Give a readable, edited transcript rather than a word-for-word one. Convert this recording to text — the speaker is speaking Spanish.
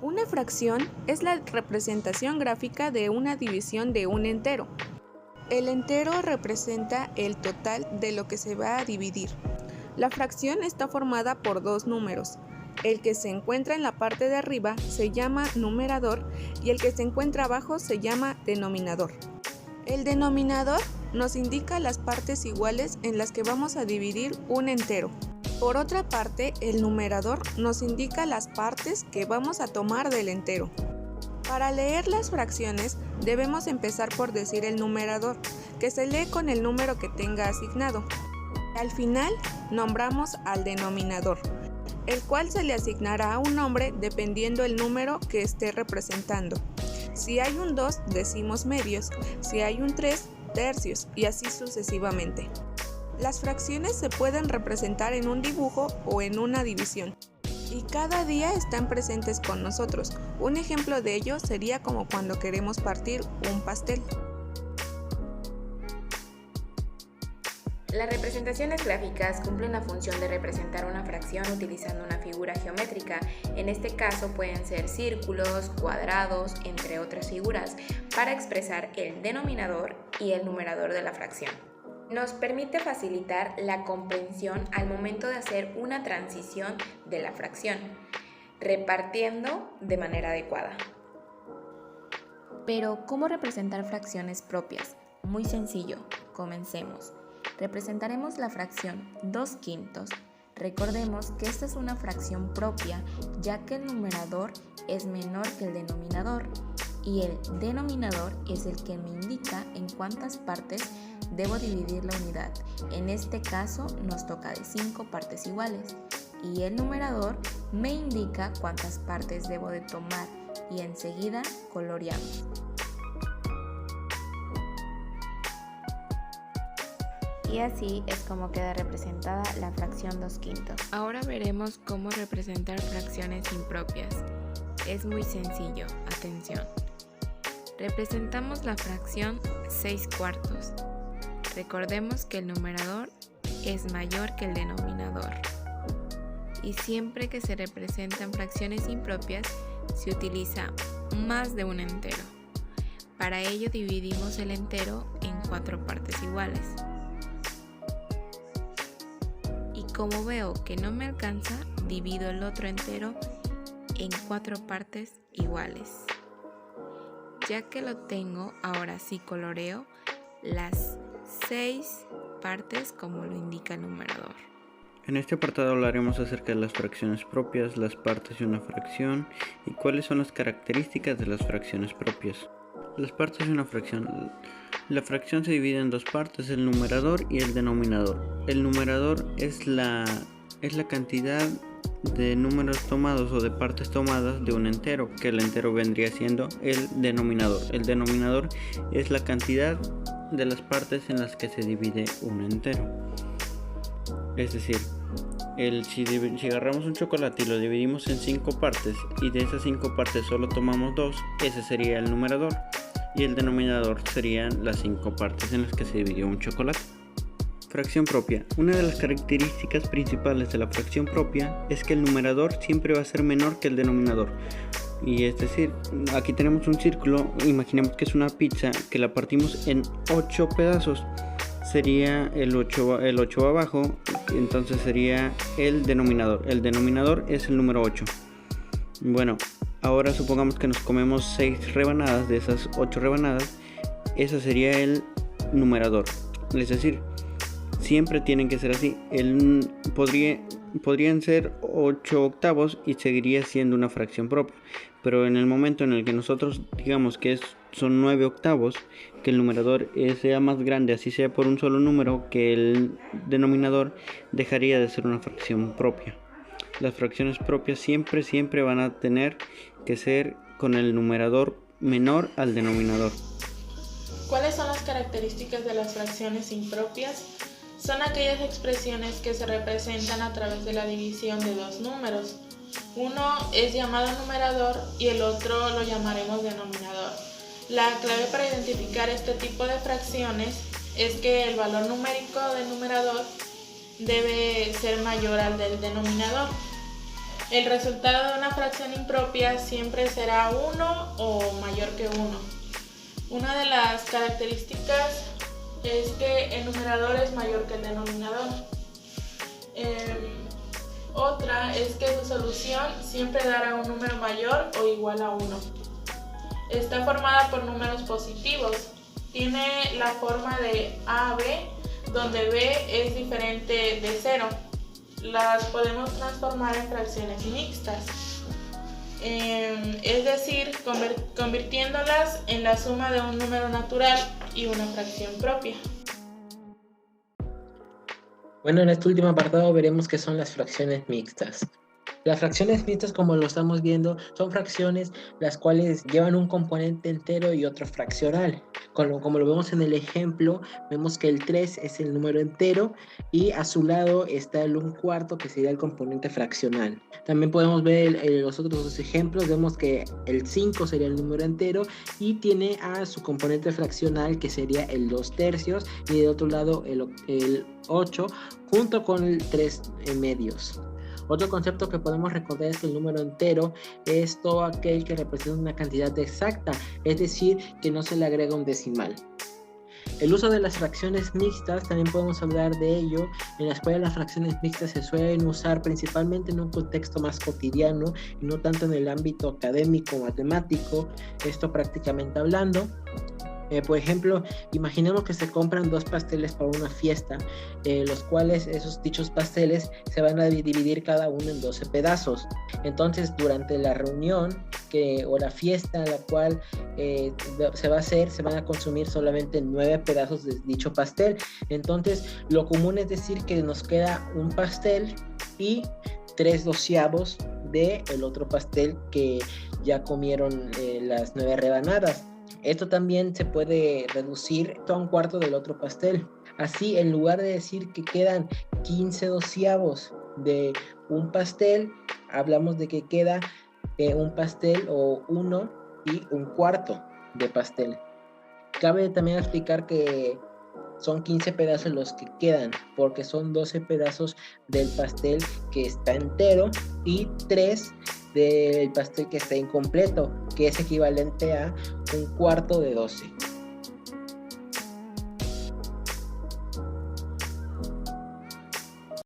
Una fracción es la representación gráfica de una división de un entero. El entero representa el total de lo que se va a dividir. La fracción está formada por dos números. El que se encuentra en la parte de arriba se llama numerador y el que se encuentra abajo se llama denominador. El denominador nos indica las partes iguales en las que vamos a dividir un entero. Por otra parte, el numerador nos indica las partes que vamos a tomar del entero. Para leer las fracciones debemos empezar por decir el numerador, que se lee con el número que tenga asignado. Al final nombramos al denominador, el cual se le asignará un nombre dependiendo el número que esté representando. Si hay un 2 decimos medios, si hay un 3 tercios y así sucesivamente. Las fracciones se pueden representar en un dibujo o en una división y cada día están presentes con nosotros. Un ejemplo de ello sería como cuando queremos partir un pastel. Las representaciones gráficas cumplen la función de representar una fracción utilizando una figura geométrica. En este caso pueden ser círculos, cuadrados, entre otras figuras, para expresar el denominador y el numerador de la fracción. Nos permite facilitar la comprensión al momento de hacer una transición de la fracción, repartiendo de manera adecuada. Pero, ¿cómo representar fracciones propias? Muy sencillo, comencemos. Representaremos la fracción 2/5. Recordemos que esta es una fracción propia, ya que el numerador es menor que el denominador y el denominador es el que me indica en cuántas partes debo dividir la unidad. En este caso nos toca de 5 partes iguales y el numerador me indica cuántas partes debo de tomar y enseguida coloreamos. Y así es como queda representada la fracción 2/5. Ahora veremos cómo representar fracciones impropias. Es muy sencillo, atención. Representamos la fracción 6/4. Recordemos que el numerador es mayor que el denominador. Y siempre que se representan fracciones impropias, se utiliza más de un entero. Para ello dividimos el entero en 4 partes iguales. Y como veo que no me alcanza, divido el otro entero en 4 partes iguales. Ya que lo tengo, ahora sí coloreo las 6 partes como lo indica el numerador. En este apartado hablaremos acerca de las fracciones propias, las partes de una fracción y cuáles son las características de las fracciones propias. Las partes de una fracción. La fracción se divide en dos partes, el numerador y el denominador. El numerador es la cantidad de números tomados o de partes tomadas de un entero, que el entero vendría siendo el denominador. El denominador es la cantidad de las partes en las que se divide un entero. Es decir, si agarramos un chocolate y lo dividimos en 5 partes y de esas 5 partes solo tomamos 2, ese sería el numerador y el denominador serían las 5 partes en las que se dividió un chocolate. Fracción propia. Una de las características principales de la fracción propia es que el numerador siempre va a ser menor que el denominador. Y es decir, aquí tenemos un círculo, imaginemos que es una pizza que la partimos en 8 pedazos. Sería el 8 abajo, entonces sería el denominador. El denominador es el número 8. Bueno, ahora supongamos que nos comemos 6 rebanadas de esas 8 rebanadas. Ese sería el numerador. Es decir, siempre tienen que ser así. Podrían ser 8 octavos y seguiría siendo una fracción propia. Pero en el momento en el que nosotros digamos que son 9 octavos, que el numerador sea más grande, así sea por un solo número, que el denominador, dejaría de ser una fracción propia. Las fracciones propias siempre van a tener que ser con el numerador menor al denominador. ¿Cuáles son las características de las fracciones impropias? Son aquellas expresiones que se representan a través de la división de dos números. Uno es llamado numerador y el otro lo llamaremos denominador. La clave para identificar este tipo de fracciones es que el valor numérico del numerador debe ser mayor al del denominador. El resultado de una fracción impropia siempre será 1 o mayor que 1. Una de las características es que el numerador es mayor que el denominador. Otra es que su solución siempre dará un número mayor o igual a 1. Está formada por números positivos. Tiene la forma de A a B, donde B es diferente de 0. Las podemos transformar en fracciones mixtas, es decir, convirtiéndolas en la suma de un número natural y una fracción propia. Bueno, en este último apartado veremos qué son las fracciones mixtas. Las fracciones mixtas, como lo estamos viendo, son fracciones las cuales llevan un componente entero y otro fraccional. Como lo vemos en el ejemplo, vemos que el 3 es el número entero y a su lado está el 1/4, que sería el componente fraccional. También podemos ver los otros dos ejemplos. Vemos que el 5 sería el número entero y tiene a su componente fraccional, que sería el 2/3, y de otro lado el 8 junto con el 3 medios. Otro concepto que podemos recordar es que el número entero es todo aquel que representa una cantidad exacta, es decir, que no se le agrega un decimal. El uso de las fracciones mixtas, también podemos hablar de ello. En la escuela las fracciones mixtas se suelen usar principalmente en un contexto más cotidiano y no tanto en el ámbito académico o matemático, esto prácticamente hablando. Por ejemplo, imaginemos que se compran 2 pasteles para una fiesta, los cuales esos dichos pasteles se van a dividir cada uno en 12 pedazos. Entonces, durante la reunión o la fiesta en la cual se va a hacer, se van a consumir solamente 9 pedazos de dicho pastel. Entonces, lo común es decir que nos queda un pastel y 3/12 del otro pastel que ya comieron las 9 rebanadas. Esto también se puede reducir a 1/4 del otro pastel. Así, en lugar de decir que quedan 15/12 de un pastel, hablamos de que queda un pastel o 1 y 1/4 de pastel. Cabe también explicar que son 15 pedazos los que quedan, porque son 12 pedazos del pastel que está entero y 3 del pastel que está incompleto, que es equivalente a 1/4 de 12.